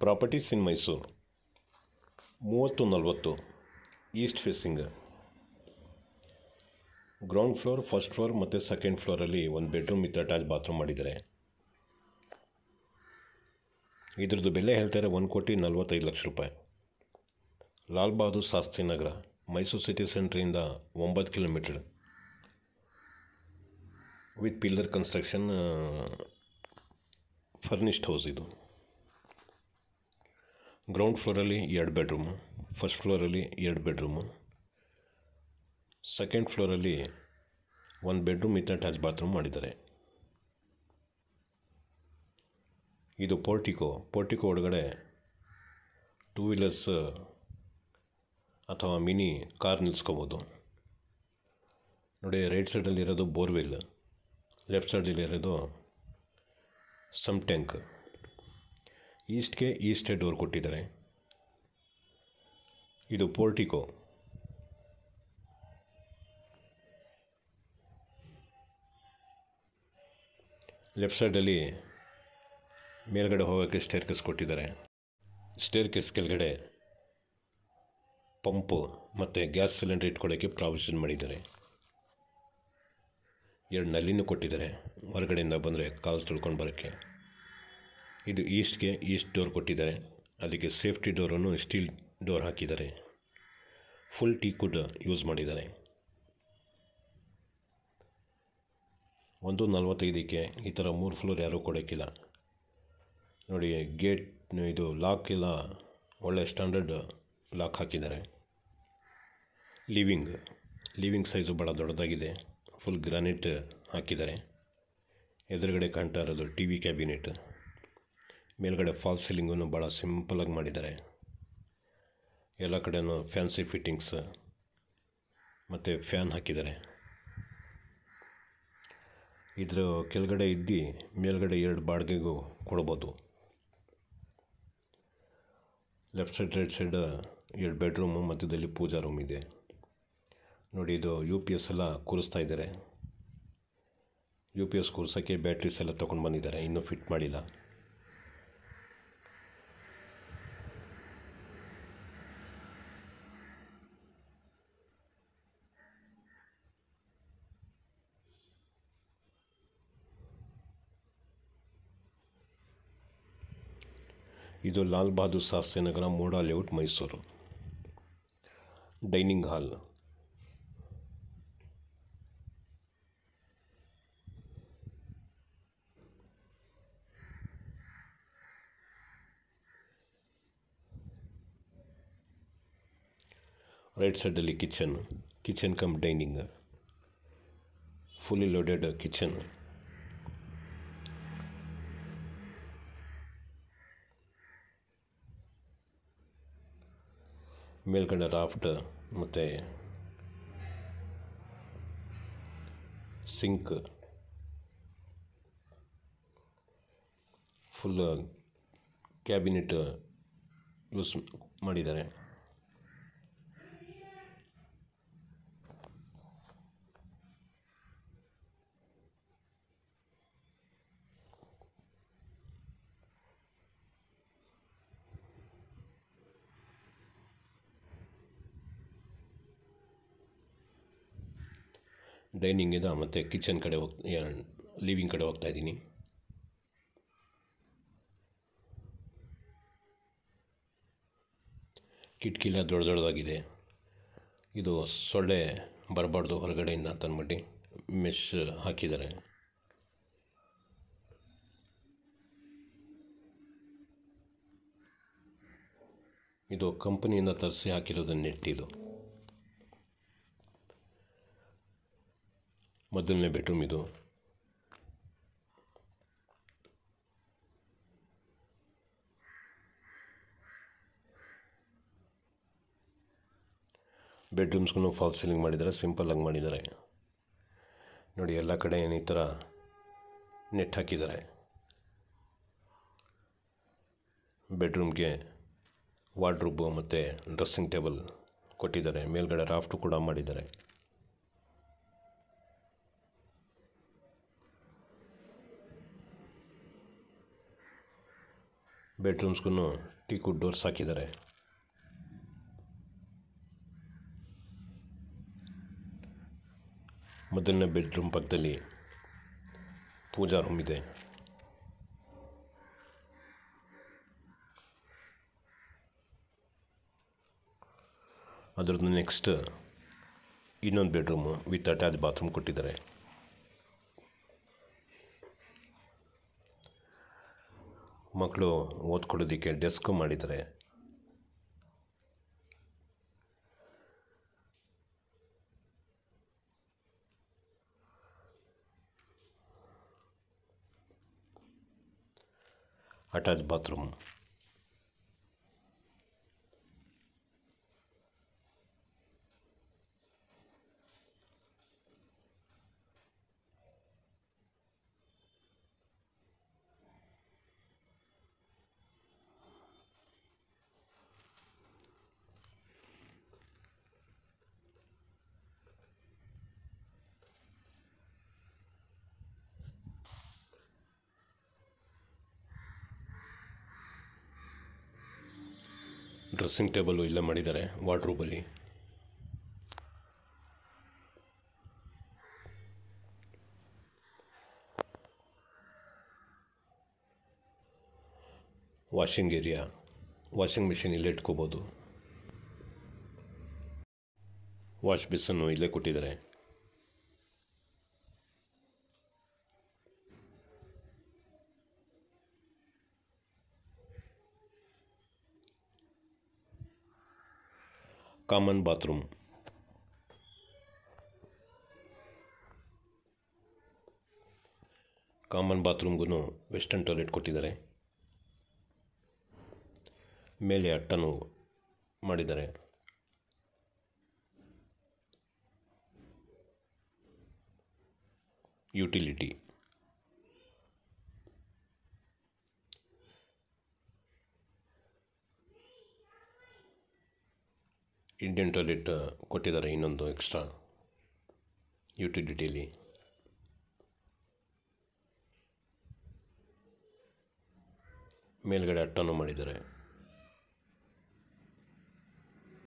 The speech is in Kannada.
Properties in Mysuru 3040 east facing. Ground floor, first floor ಮತ್ತು ಸೆಕೆಂಡ್ ಫ್ಲೋರಲ್ಲಿ ಒಂದು ಬೆಡ್ರೂಮ್ ವಿತ್ ಅಟ್ಯಾಚ್ ಬಾತ್ರೂಮ್ ಮಾಡಿದ್ದಾರೆ. ಇದ್ರದ್ದು ಬೆಲೆ ಹೇಳ್ತಾರೆ 1,45,00,000 ರೂಪಾಯಿ. ಲಾಲ್ ಬಹದ್ದೂರ್ ಶಾಸ್ತ್ರಿ ನಗರ, ಮೈಸೂರು ಸಿಟಿ ಸೆಂಟ್ರಿಂದ 9 kilometre. With pillar construction, furnished house ಇದು. ಗ್ರೌಂಡ್ ಫ್ಲೋರಲ್ಲಿ 2 ಬೆಡ್ರೂಮು, ಫಸ್ಟ್ ಫ್ಲೋರಲ್ಲಿ 2 ಬೆಡ್ರೂಮು, ಸೆಕೆಂಡ್ ಫ್ಲೋರಲ್ಲಿ 1 ಬೆಡ್ರೂಮ್ ವಿತ್ ಅಟ್ಯಾಚ್ ಬಾತ್ರೂಮ್ ಮಾಡಿದ್ದಾರೆ. ಇದು ಪೋರ್ಟಿಕೋ ಒಳಗಡೆ 2 ವೀಲರ್ಸ್ ಅಥವಾ ಮಿನಿ ಕಾರ್ ನಿಲ್ಲಿಸ್ಕೋಬೋದು. ನೋಡಿ, ರೈಟ್ ಸೈಡಲ್ಲಿರೋದು ಬೋರ್ವೆಲ್, ಲೆಫ್ಟ್ ಸೈಡಲ್ಲಿರೋದು ಸಮ್ ಟ್ಯಾಂಕ್. ಈಸ್ಟ್ಗೆ ಡೋರ್ ಕೊಟ್ಟಿದ್ದಾರೆ. ಇದು ಪೋರ್ಟಿಕೋ. ಲೆಫ್ಟ್ ಸೈಡಲ್ಲಿ ಮೇಲ್ಗಡೆ ಹೋಗೋಕ್ಕೆ ಸ್ಟೇರ್ಕೇಸ್ ಕೊಟ್ಟಿದ್ದಾರೆ. ಸ್ಟೇರ್ಕೇಸ್ ಕೆಳಗಡೆ ಪಂಪು ಮತ್ತು ಗ್ಯಾಸ್ ಸಿಲಿಂಡರ್ ಇಟ್ಕೊಳ್ಳೋಕ್ಕೆ ಪ್ರಾವಿಷನ್ ಮಾಡಿದ್ದಾರೆ. 2 ನಲ್ಲಿನೂ ಕೊಟ್ಟಿದ್ದಾರೆ ಹೊರಗಡೆಯಿಂದ ಬಂದರೆ ಕಾಲು ತೊಳ್ಕೊಂಡು ಬರೋಕ್ಕೆ. ಇದು ಈಸ್ಟ್ ಡೋರ್ ಕೊಟ್ಟಿದ್ದಾರೆ. ಅದಕ್ಕೆ ಸೇಫ್ಟಿ ಡೋರನ್ನು ಸ್ಟೀಲ್ ಡೋರ್ ಹಾಕಿದ್ದಾರೆ. ಫುಲ್ ಟೀಕ್ವುಡ್ ಯೂಸ್ ಮಾಡಿದ್ದಾರೆ. 145ಕ್ಕೆ ಈ ಥರ 3 ಫ್ಲೋರ್ ಯಾರೂ ಕೊಡೋಕ್ಕಿಲ್ಲ. ನೋಡಿ, ಗೇಟ್ ಇದು ಲಾಕ್ ಎಲ್ಲ ಒಳ್ಳೆ ಸ್ಟ್ಯಾಂಡರ್ಡ್ ಲಾಕ್ ಹಾಕಿದ್ದಾರೆ. ಲಿವಿಂಗ್ ಸೈಜು ಭಾಳ ದೊಡ್ಡದಾಗಿದೆ. ಫುಲ್ ಗ್ರಾನೈಟ್ ಹಾಕಿದ್ದಾರೆ. ಎದುರುಗಡೆ ಕಾಣ್ತಾ ಇರೋದು ಟಿ ವಿ ಕ್ಯಾಬಿನೆಟ್. ಮೇಲ್ಗಡೆ ಫಾಲ್ ಸೀಲಿಂಗನ್ನು ಭಾಳ ಸಿಂಪಲಾಗಿ ಮಾಡಿದ್ದಾರೆ. ಎಲ್ಲ ಕಡೆಯೂ ಫ್ಯಾನ್ಸಿ ಫಿಟ್ಟಿಂಗ್ಸ್ ಮತ್ತು ಫ್ಯಾನ್ ಹಾಕಿದ್ದಾರೆ. ಇದರ ಕೆಳಗಡೆ ಇದ್ದು ಮೇಲ್ಗಡೆ 2 ಬಾಡಿಗೆಗೂ ಕೊಡ್ಬೋದು. Left side right side 2 bedroom, ಮಧ್ಯದಲ್ಲಿ ಪೂಜಾ ರೂಮ್ ಇದೆ. ನೋಡಿ, ಇದು UPS ಎಲ್ಲ ಕೂರಿಸ್ತಾ ಇದ್ದಾರೆ. UPS ಕೂರ್ಸೋಕ್ಕೆ ಬ್ಯಾಟ್ರೀಸ್ ಎಲ್ಲ ತೊಗೊಂಡು ಬಂದಿದ್ದಾರೆ, ಇನ್ನೂ ಫಿಟ್ ಮಾಡಿಲ್ಲ. ಇದು ಲಾಲ್ ಬಹದ್ದೂರ್ ಶಾಸ್ತ್ರಿ ನಗರ, ಮೋಡ layout, Mysuru. Dining hall, right ಸೈಡಲ್ಲಿ kitchen cum dining, fully loaded kitchen. ಮೇಲ್ಗಡೆ ರಾಫ್ಟ್ ಮತ್ತು ಸಿಂಕ್, ಫುಲ್ ಕ್ಯಾಬಿನೆಟ್ ಯೂಸ್ ಮಾಡಿದ್ದಾರೆ. ಡೈನಿಂಗಿಂದ ಮತ್ತು ಕಿಚನ್ ಕಡೆ ಲಿವಿಂಗ್ ಕಡೆ ಹೋಗ್ತಾ ಇದ್ದೀನಿ. ಕಿಟಕಿಲ್ಲ ದೊಡ್ಡದಾಗಿದೆ. ಇದು ಸೊಳ್ಳೆ ಬರಬಾರ್ದು ಹೊರಗಡೆಯಿಂದ ತಂದ್ಬಿಟ್ಟು ಮೆಶ್ ಹಾಕಿದ್ದಾರೆ. ಇದು ಕಂಪನಿಯಿಂದ ತರಿಸಿ ಹಾಕಿರೋದು ನೆಟ್. ಇದು ಮೊದಲನೇ ಬೆಡ್ರೂಮ್. ಇದು ಬೆಡ್ರೂಮ್ಸ್ಗೂ ಫಾಲ್ ಸೀಲಿಂಗ್ ಮಾಡಿದ್ದಾರೆ, ಸಿಂಪಲ್ಲಾಗಿ ಮಾಡಿದ್ದಾರೆ. ನೋಡಿ, ಎಲ್ಲ ಕಡೆ ಈ ಥರ ನೆಟ್ ಹಾಕಿದ್ದಾರೆ. ಬೆಡ್ರೂಮ್ಗೆ ವಾರ್ಡ್ರೋಬು ಮತ್ತು ಡ್ರೆಸ್ಸಿಂಗ್ ಟೇಬಲ್ ಕೊಟ್ಟಿದ್ದಾರೆ. ಮೇಲ್ಗಡೆ ರಾಫ್ಟು ಕೂಡ ಮಾಡಿದ್ದಾರೆ. ಬೆಡ್ರೂಮ್ಸ್ಗೂ ಟೀಕುಡ್ ಡೋರ್ಸ್ ಹಾಕಿದ್ದಾರೆ. ಮೊದಲನೇ ಬೆಡ್ರೂಮ್ ಪಕ್ಕದಲ್ಲಿ ಪೂಜಾ ರೂಮ್ ಇದೆ. ಅದರದ್ದು ನೆಕ್ಸ್ಟ್ ಇನ್ನೊಂದು ಬೆಡ್ರೂಮು ವಿತ್ ಅಟ್ಯಾಚ್ ಬಾತ್ರೂಮ್ ಕೊಟ್ಟಿದ್ದಾರೆ. ಮಕ್ಕಳು ಓದ್ಕೊಳ್ಳೋದಕ್ಕೆ ಡೆಸ್ಕ್ ಮಾಡಿದ್ದಾರೆ. Attach bathroom. ಡ್ರೆಸ್ಸಿಂಗ್ ಟೇಬಲು ಇಲ್ಲೇ ಮಾಡಿದ್ದಾರೆ ವಾರ್ಡ್ರೋಬಲ್ಲಿ. ವಾಷಿಂಗ್ ಏರಿಯಾ, ವಾಷಿಂಗ್ ಮಿಷಿನ್ ಇಲ್ಲೇ ಇಟ್ಕೋಬೋದು. ವಾಶ್ ಬೇಸನ್ನು ಇಲ್ಲೇ ಕೊಟ್ಟಿದ್ದಾರೆ. Common bathroom. ಕಾಮನ್ ಬಾತ್ರೂಮ್ಗೂ ವೆಸ್ಟರ್ನ್ ಟಾಯ್ಲೆಟ್ ಕೊಟ್ಟಿದ್ದಾರೆ. ಮೇಲೆ ಅಟ್ಟನ್ನು ಮಾಡಿದ್ದಾರೆ. ಯುಟಿಲಿಟಿ. ಇಂಡಿಯನ್ ಟಾಯ್ಲೆಟ್ ಕೊಟ್ಟಿದ್ದಾರೆ ಇನ್ನೊಂದು ಎಕ್ಸ್ಟ್ರಾ ಯುಟಿಲಿಟಿಯಲ್ಲಿ. ಮೇಲ್ಗಡೆ ಅಟ್ಟನ್ನು ಮಾಡಿದ್ದಾರೆ.